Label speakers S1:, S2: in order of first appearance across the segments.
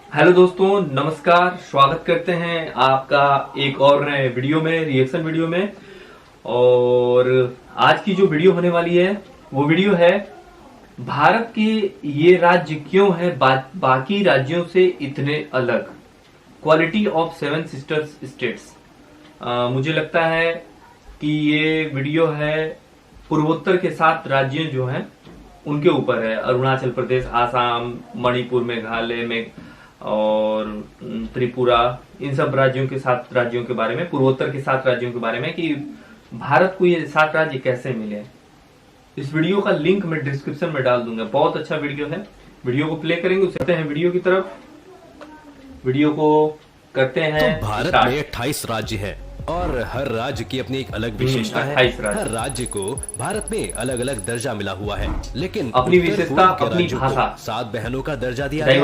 S1: Hello दोस्तों, नमस्कार। स्वागत करते हैं आपका एक और नए वीडियो में, रिएक्शन वीडियो में। और आज की जो वीडियो होने वाली है वो वीडियो है भारत के ये राज्य क्यों है बाकी राज्यों से इतने अलग। Quality of seven sisters states. मुझे लगता है कि ये वीडियो है पूर्वोत्तर के 7 राज्य जो हैं उनके ऊपर है। अरुणाचल प्रदेश, आसाम, मणिपुर, मेघालय में और त्रिपुरा, इन सब राज्यों के 7 राज्यों के बारे में, पूर्वोत्तर के 7 राज्यों के बारे में कि भारत को ये 7 राज्य कैसे मिले। इस वीडियो का लिंक मैं डिस्क्रिप्शन में डाल दूंगा। बहुत अच्छा वीडियो है। वीडियो को प्ले करेंगे, उससे हैं वीडियो की तरफ। वीडियो को करते हैं।
S2: तो भारत में 28 राज्य हैं और हर राज्य की अपनी एक अलग विशेषता है। हर राज्य को भारत में अलग अलग दर्जा मिला हुआ है, लेकिन
S1: अपनी विशेषता, अपनी भाषा,
S2: 7 बहनों का दर्जा दिया गया है।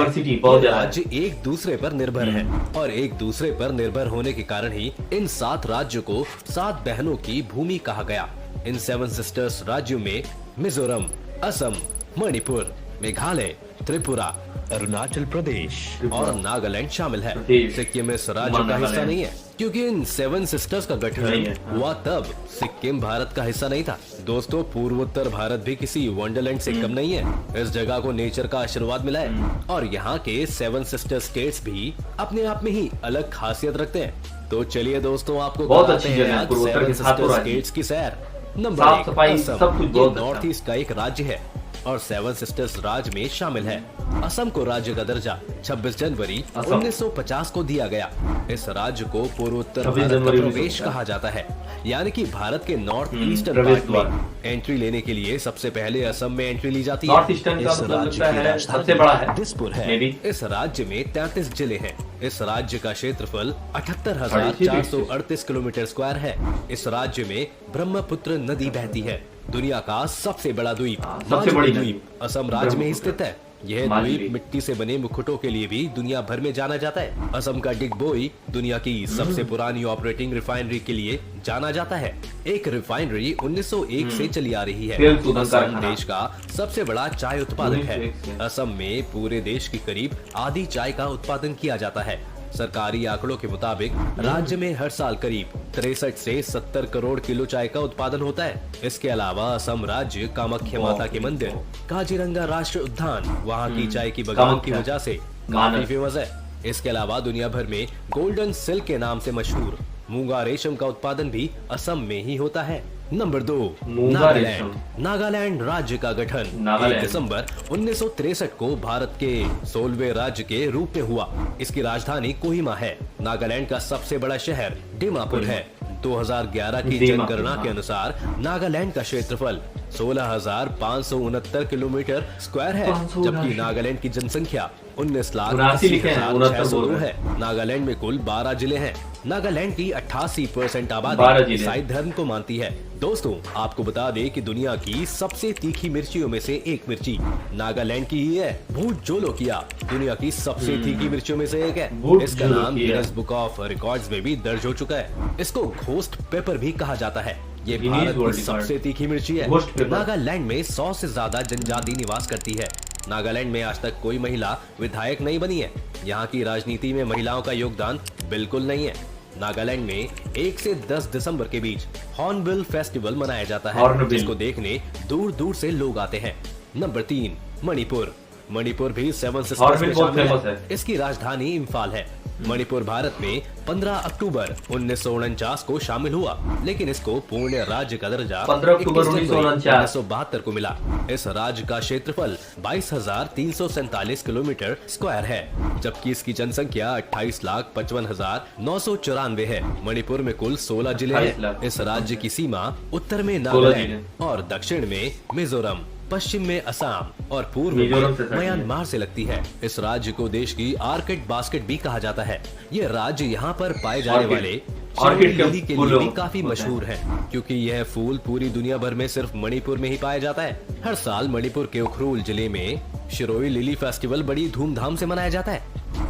S2: राज्य एक दूसरे पर निर्भर है और एक दूसरे पर निर्भर होने के कारण ही इन 7 राज्यों को 7 बहनों की भूमि कहा गया। इन 7 सिस्टर्स राज्यों में मिजोरम, असम, मणिपुर, मेघालय, त्रिपुरा, अरुणाचल प्रदेश और नागालैंड शामिल है। सिक्किम इस राज्य का हिस्सा नहीं है क्योंकि इन 7 सिस्टर्स का गठन हुआ तब सिक्किम भारत का हिस्सा नहीं था। दोस्तों, पूर्वोत्तर भारत भी किसी वंडरलैंड से कम नहीं है। इस जगह को नेचर का आशीर्वाद मिला है और यहाँ के 7 सिस्टर स्टेट्स भी अपने आप में ही अलग खासियत रखते हैं। तो चलिए दोस्तों, आपको
S1: बहुत अच्छी जगह है पूर्वोत्तर के 7
S2: स्टेट्स की सैर। नंबर 1,
S1: सब कुछ बहुत
S2: नॉर्थ ईस्ट का एक राज्य है और 7 सिस्टर्स राज्य में शामिल है। असम को राज्य का दर्जा 26 जनवरी 1950 को दिया गया। इस राज्य को पूर्वोत्तर भारत का प्रवेश कहा जाता है, यानी कि भारत के नॉर्थ ईस्टर्न पार्ट में एंट्री लेने के लिए सबसे पहले असम में एंट्री ली जाती है।
S1: इस राज्य की राजधानी सबसे बड़ा है
S2: दिसपुर है। इस राज्य में 33 जिले हैं। इस राज्य का क्षेत्रफल 78,438 किलोमीटर स्क्वायर है। इस राज्य में ब्रह्मपुत्र नदी बहती है। दुनिया का सबसे बड़ा द्वीप,
S1: सबसे बड़ी
S2: द्वीप असम राज्य में स्थित है। यह द्वीप मिट्टी से बने मुकुटों के लिए भी दुनिया भर में जाना जाता है। असम का डिगबोई दुनिया की सबसे पुरानी ऑपरेटिंग रिफाइनरी के लिए जाना जाता है। एक रिफाइनरी 1901 से चली आ रही है। असम देश का सबसे बड़ा चाय उत्पादक है। असम में पूरे देश की करीब आधी चाय का उत्पादन किया जाता है। सरकारी आंकड़ों के मुताबिक राज्य में हर साल करीब 63 से 70 करोड़ किलो चाय का उत्पादन होता है। इसके अलावा असम राज्य कामाख्या माता के मंदिर, काजीरंगा राष्ट्रीय उद्यान वहाँ की चाय की बगान की वजह से काफी फेमस है। इसके अलावा दुनिया भर में गोल्डन सिल्क के नाम से मशहूर मूंगा रेशम का उत्पादन भी असम में ही होता है। नंबर 2, नागालैंड। नागालैंड राज्य का गठन 1 दिसंबर 1963 को भारत के 16वें राज्य के रूप में हुआ। इसकी राजधानी कोहिमा है। नागालैंड का सबसे बड़ा शहर दीमापुर है। 2011 की जनगणना के अनुसार नागालैंड का क्षेत्रफल 16,569 किलोमीटर स्क्वायर है, जबकि नागालैंड की जनसंख्या 19,80,602 है। नागालैंड में कुल 12 जिले हैं। नागालैंड की 88% आबादी ईसाई धर्म को मानती है। दोस्तों, आपको बता दें कि दुनिया की सबसे तीखी मिर्चियों में से एक मिर्ची नागालैंड की ही है। भूत जोलोकिया दुनिया की सबसे तीखी मिर्चियों में से एक है। इसका नाम गिनीज बुक ऑफ रिकॉर्ड्स में भी दर्ज हो चुका है। इसको घोस्ट पेपर भी कहा जाता है। ये भारत की सबसे तीखी मिर्ची है। नागालैंड में 100 से ज्यादा जनजाति निवास करती है। नागालैंड में आज तक कोई महिला विधायक नहीं बनी है। यहाँ की राजनीति में महिलाओं का योगदान बिल्कुल नहीं है। नागालैंड में 1 से 10 दिसंबर के बीच हॉर्नबिल फेस्टिवल मनाया जाता है, जिसको देखने दूर दूर से लोग आते हैं। नंबर 3, मणिपुर। मणिपुर भी 7 सिस्टर्स में शामिल है। इसकी राजधानी इम्फाल है। मणिपुर भारत में 15 अक्टूबर 1949 को शामिल हुआ, लेकिन इसको पूर्ण राज्य का दर्जा
S1: 15 अक्टूबर 1972
S2: को मिला। इस राज्य का क्षेत्रफल 22,347 किलोमीटर स्क्वायर है, जबकि इसकी जनसंख्या 28,55,994 है। मणिपुर में कुल 16 जिले हैं। इस राज्य की सीमा उत्तर में नागालैंड और दक्षिण में मिजोरम, पश्चिम में असम और पूर्व में म्यांमार से लगती है। इस राज्य को देश की आर्किड बास्केट भी कहा जाता है। ये राज्य यहाँ पर पाए जाने वाले ऑर्किड के लिए भी काफी मशहूर है, क्योंकि यह फूल पूरी दुनिया भर में सिर्फ मणिपुर में ही पाया जाता है। हर साल मणिपुर के उखरूल जिले में शिरोई लिली फेस्टिवल बड़ी धूमधाम से मनाया जाता है।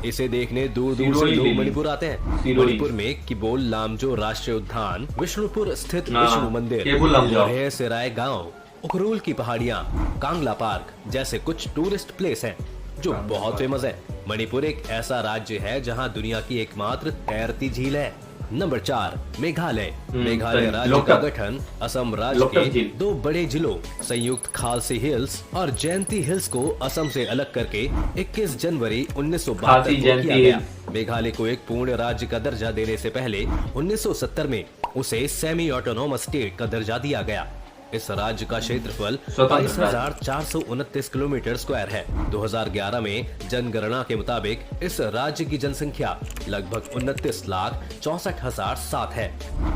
S2: इसे देखने दूर दूर से लोग मणिपुर आते हैं। मणिपुर में किबोल लामजो राष्ट्रीय उद्यान, विष्णुपुर स्थित विष्णु मंदिर, सेराय गाँव, उखरूल की पहाड़ियाँ, कांगला पार्क जैसे कुछ टूरिस्ट प्लेस हैं जो बहुत फेमस है। मणिपुर एक ऐसा राज्य है जहां दुनिया की एकमात्र तैरती झील है। नंबर 4, मेघालय। मेघालय राज्य का गठन असम राज्य के 2 बड़े जिलों संयुक्त खालसी हिल्स और जयंती हिल्स को असम से अलग करके 21 जनवरी 1972 को किया गया। मेघालय को एक पूर्ण राज्य का दर्जा देने से पहले 1970 में उसे सेमी ऑटोनोमस स्टेट का दर्जा दिया गया। इस राज्य का क्षेत्रफल 22,429 किलोमीटर स्क्वायर है। 2011 में जनगणना के मुताबिक इस राज्य की जनसंख्या लगभग 29,64,007 है।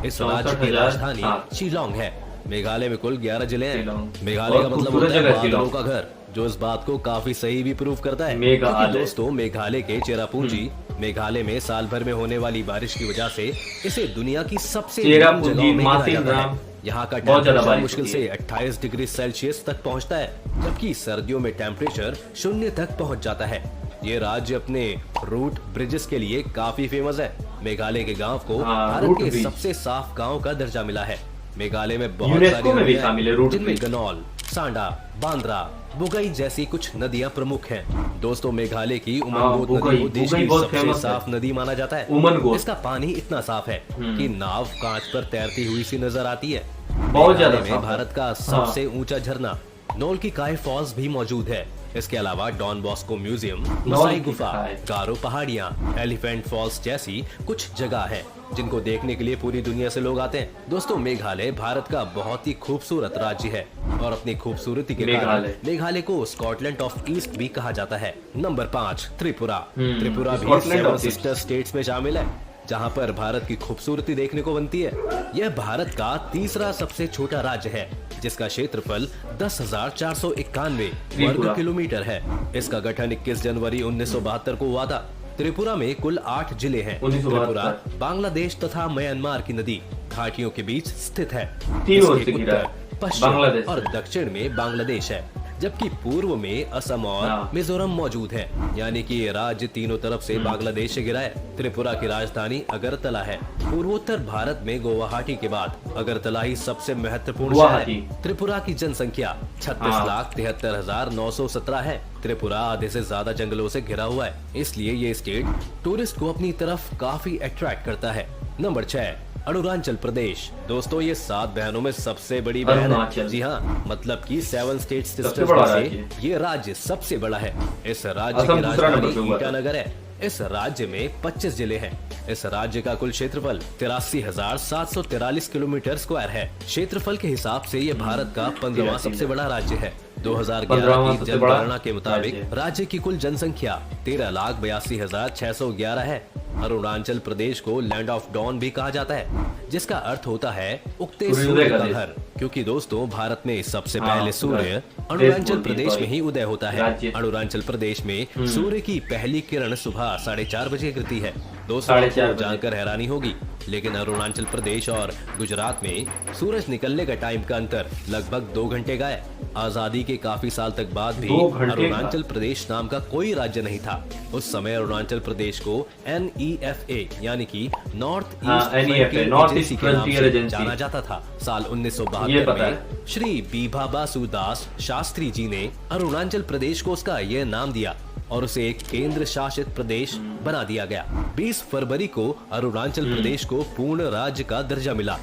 S2: इस राज्य की राजधानी शिलोंग है। मेघालय में कुल 11 जिले हैं। मेघालय का मतलब होता है बादलों का घर, जो इस बात को काफी सही भी प्रूव करता है। क्योंकि दोस्तों मेघालय के चेरापूंजी मेघालय में साल भर में होने वाली बारिश की वजह से इसे दुनिया की सबसे गर्म जगहों में गिना जाता है। यहाँ का टेम्परेचर मुश्किल से 28 डिग्री सेल्सियस तक पहुँचता है, जबकि सर्दियों में टेम्परेचर 0 तक पहुँच जाता है। ये राज्य अपने रूट ब्रिजेस के लिए काफी फेमस है। मेघालय के गाँव को भारत के सबसे साफ गाँव का दर्जा मिला है। मेघालय में बहुत सारी नदियां हैं, जिनमें गनौल, सांडा, बांद्रा, बुगई जैसी कुछ नदियां प्रमुख हैं। दोस्तों मेघालय की उमंगोट नदी को देश की सबसे साफ नदी माना जाता है। इसका पानी इतना साफ है कि नाव कांच पर तैरती हुई सी नजर आती है। बहुत ज्यादा में भारत का सबसे ऊंचा झरना नोल की काय फॉल्स भी मौजूद है। इसके अलावा डॉन बॉस्को म्यूजियम, मसाई गुफा, गारो पहाड़ियाँ, एलिफेंट फॉल्स जैसी कुछ जगह है जिनको देखने के लिए पूरी दुनिया से लोग आते हैं। दोस्तों मेघालय भारत का बहुत ही खूबसूरत राज्य है और अपनी खूबसूरती के कारण मेघालय को स्कॉटलैंड ऑफ ईस्ट भी कहा जाता है। नंबर 5, त्रिपुरा। त्रिपुरा भी 7 सिस्टर स्टेट्स में शामिल है, जहां पर भारत की खूबसूरती देखने को बनती है। यह भारत का तीसरा सबसे छोटा राज्य है, जिसका क्षेत्रफल 10,491 वर्ग किलोमीटर है। इसका गठन 21 जनवरी 1972 को हुआ था। त्रिपुरा में कुल 8 जिले हैं। त्रिपुरा बांग्लादेश तथा म्यांमार की नदी घाटियों के बीच स्थित है। इसके उत्तर, पश्चिम और दक्षिण में बांग्लादेश है, जबकि पूर्व में असम और मिजोरम मौजूद है। यानी कि ये राज्य तीनों तरफ से बांग्लादेश से घिरा है। त्रिपुरा की राजधानी अगरतला है। पूर्वोत्तर भारत में गुवाहाटी के बाद अगरतला ही सबसे महत्वपूर्ण शहर है। त्रिपुरा की जनसंख्या 36,73,917 है। त्रिपुरा आधे से ज्यादा जंगलों से घिरा हुआ है, इसलिए ये स्टेट टूरिस्ट को अपनी तरफ काफी अट्रैक्ट करता है। नंबर 6, अरुणाचल प्रदेश। दोस्तों ये 7 बहनों में सबसे बड़ी बहन है। जी हाँ, मतलब कि 7 स्टेट सिस्टर्स में से ये राज्य सबसे बड़ा है। इस राज्य की राजधानी ईटानगर है। इस राज्य में 25 जिले हैं। इस राज्य का कुल क्षेत्रफल 83,743 किलोमीटर स्क्वायर है। क्षेत्रफल के हिसाब से ये भारत का 15वां सबसे बड़ा राज्य है। 2011 की जनगणना के मुताबिक राज्य की कुल जनसंख्या 13,82,611 है। अरुणाचल प्रदेश को लैंड ऑफ डॉन भी कहा जाता है, जिसका अर्थ होता है उगते सूर्य का घर, क्योंकि दोस्तों भारत में सबसे पहले सूर्य अरुणाचल प्रदेश में ही उदय होता है। अरुणाचल प्रदेश में सूर्य की पहली किरण सुबह 4:30 बजे गिरती है। दोस्तों आपको जानकर हैरानी होगी, लेकिन अरुणाचल प्रदेश और गुजरात में सूरज निकलने का टाइम का अंतर लगभग 2 घंटे का है। आजादी के काफी साल तक बाद भी अरुणाचल प्रदेश नाम का कोई राज्य नहीं था। उस समय अरुणाचल प्रदेश को NEFA यानी कि नॉर्थ ईस्ट एजेंसी के नाम से जाना जाता था। साल 1972 में श्री बीभा बासु दास शास्त्री जी ने अरुणाचल प्रदेश को उसका यह नाम दिया और उसे एक केंद्र शासित प्रदेश बना दिया गया। 20 फरवरी को अरुणाचल प्रदेश को पूर्ण राज्य का दर्जा मिला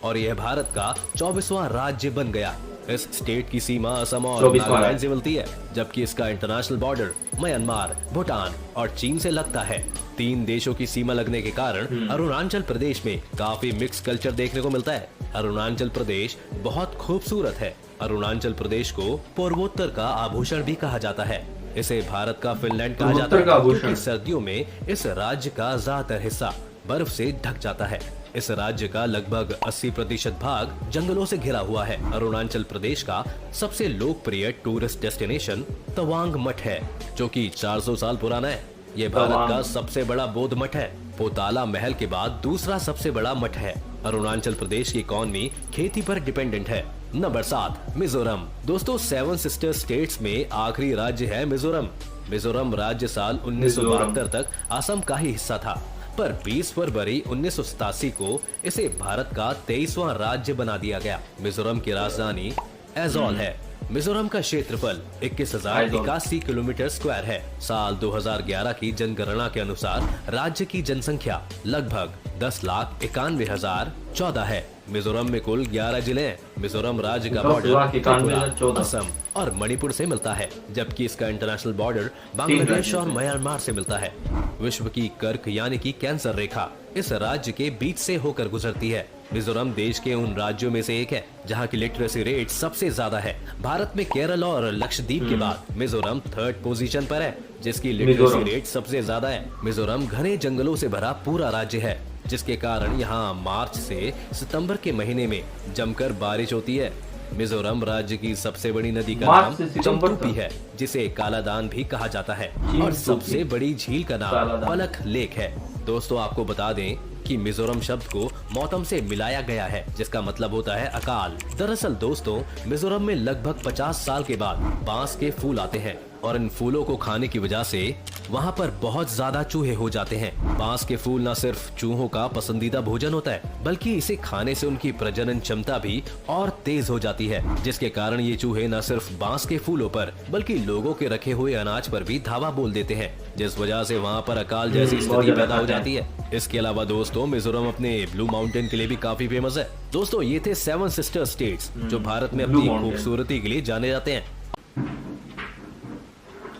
S2: और यह भारत का 24वां राज्य बन गया। इस स्टेट की सीमा असम और नागालैंड से मिलती है, जबकि इसका इंटरनेशनल बॉर्डर म्यांमार, भूटान और चीन से लगता है। 3 देशों की सीमा लगने के कारण अरुणाचल प्रदेश में काफी मिक्स कल्चर देखने को मिलता है। अरुणाचल प्रदेश बहुत खूबसूरत है। अरुणाचल प्रदेश को पूर्वोत्तर का आभूषण भी कहा जाता है। इसे भारत का फिनलैंड कहा जाता है, क्योंकि सर्दियों में इस राज्य का ज्यादातर हिस्सा बर्फ से ढक जाता है। इस राज्य का लगभग 80% भाग जंगलों से घिरा हुआ है। अरुणाचल प्रदेश का सबसे लोकप्रिय टूरिस्ट डेस्टिनेशन तवांग मठ है, जो कि 400 साल पुराना है। ये भारत का सबसे बड़ा बौद्ध मठ है। पोताला महल के बाद दूसरा सबसे बड़ा मठ है। अरुणाचल प्रदेश की इकॉनमी खेती पर डिपेंडेंट है। नंबर 7, मिजोरम। दोस्तों 7 सिस्टर स्टेट्स में आखिरी राज्य है मिजोरम। मिजोरम राज्य साल 1972 तक असम का ही हिस्सा था, पर 20 फरवरी 1987 को इसे भारत का 23वां राज्य बना दिया गया। मिजोरम की राजधानी एजोल है। मिजोरम का क्षेत्रफल 21,081 किलोमीटर स्क्वायर है। साल 2011 की जनगणना के अनुसार राज्य की जनसंख्या लगभग 10,91,014 है। मिजोरम में कुल 11 जिले हैं। मिजोरम राज्य का बॉर्डर त्रिपुरा, असम और मणिपुर से मिलता है, जबकि इसका इंटरनेशनल बॉर्डर बांग्लादेश और म्यांमार से मिलता है। विश्व की कर्क यानी कि कैंसर रेखा इस राज्य के बीच से होकर गुजरती है। मिजोरम देश के उन राज्यों में से एक है जहां की लिटरेसी रेट सबसे ज्यादा है। भारत में केरल और लक्षद्वीप के बाद मिजोरम 3rd पोजीशन पर है, जिसकी लिटरेसी रेट सबसे ज्यादा है। मिजोरम घने जंगलों से भरा पूरा राज्य है, जिसके कारण यहाँ मार्च से सितंबर के महीने में जमकर बारिश होती है। मिजोरम राज्य की सबसे बड़ी नदी का नाम चंगथुपी है, जिसे कालादान भी कहा जाता है, और सबसे बड़ी झील का नाम पलक लेक है। दोस्तों, आपको बता दें कि मिजोरम शब्द को मौतम से मिलाया गया है, जिसका मतलब होता है अकाल। दरअसल दोस्तों, मिजोरम में लगभग 50 साल के बाद बांस के फूल आते हैं, और इन फूलों को खाने की वजह से वहाँ पर बहुत ज्यादा चूहे हो जाते हैं। बांस के फूल न सिर्फ चूहों का पसंदीदा भोजन होता है, बल्कि इसे खाने से उनकी प्रजनन क्षमता भी और तेज हो जाती है, जिसके कारण ये चूहे न सिर्फ बांस के फूलों पर बल्कि लोगों के रखे हुए अनाज पर भी धावा बोल देते हैं, जिस वजह से वहाँ पर अकाल जैसी स्थिति पैदा हो जाती है। इसके अलावा दोस्तों, मिजोरम अपने ब्लू माउंटेन के लिए भी काफी फेमस है। दोस्तों, ये थे 7 सिस्टर स्टेट्स जो भारत में अपनी खूबसूरती के लिए जाने जाते हैं।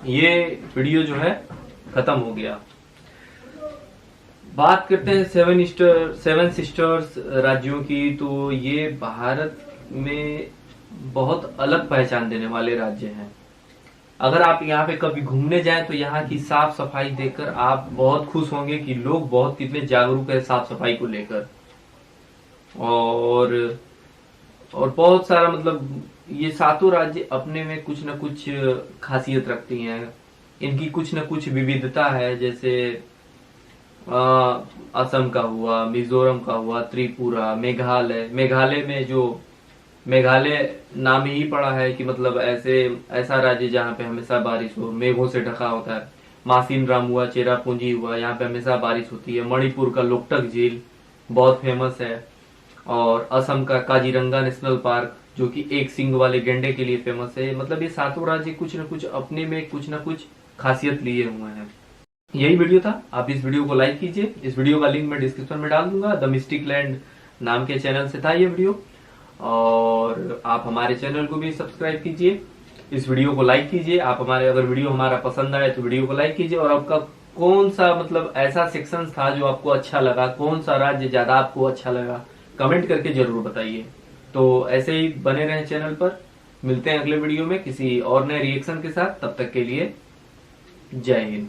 S1: ये वीडियो जो है खत्म हो गया। बात करते हैं 7 सिस्टर्स राज्यों की। तो ये भारत में बहुत अलग पहचान देने वाले राज्य हैं। अगर आप यहाँ पे कभी घूमने जाएं तो यहाँ की साफ सफाई देखकर आप बहुत खुश होंगे कि लोग बहुत कितने जागरूक है साफ सफाई को लेकर। और बहुत सारा मतलब ये 7 राज्य अपने में कुछ न कुछ खासियत रखती हैं। इनकी कुछ न कुछ विविधता है, जैसे असम का हुआ, मिजोरम का हुआ, त्रिपुरा, मेघालय में जो मेघालय नाम ही पड़ा है कि मतलब ऐसा राज्य जहाँ पे हमेशा बारिश हो, मेघों से ढका होता है। मासिनराम हुआ, चेरापूंजी हुआ, यहाँ पे हमेशा बारिश होती है। मणिपुर का लोकटक झील बहुत फेमस है, और असम का काजीरंगा नेशनल पार्क जो कि एक सींग वाले गेंडे के लिए फेमस है। मतलब ये 7 राज्य कुछ न कुछ अपने में कुछ न कुछ खासियत लिए हुए हैं। यही वीडियो था। आप इस वीडियो को लाइक कीजिए। इस वीडियो का लिंक मैं डिस्क्रिप्शन में डाल दूंगा। द मिस्टिक लैंड नाम के चैनल से था ये वीडियो, और आप हमारे चैनल को भी सब्सक्राइब कीजिए। इस वीडियो को लाइक कीजिए। आप अगर वीडियो हमारा पसंद आए तो वीडियो को लाइक कीजिए। और आपका कौन सा मतलब ऐसा सेक्शन था जो आपको अच्छा लगा, कौन सा राज्य ज्यादा आपको अच्छा लगा, कमेंट करके जरूर बताइए। तो ऐसे ही बने रहें चैनल पर। मिलते हैं अगले वीडियो में किसी और नए रिएक्शन के साथ। तब तक के लिए जय हिंद।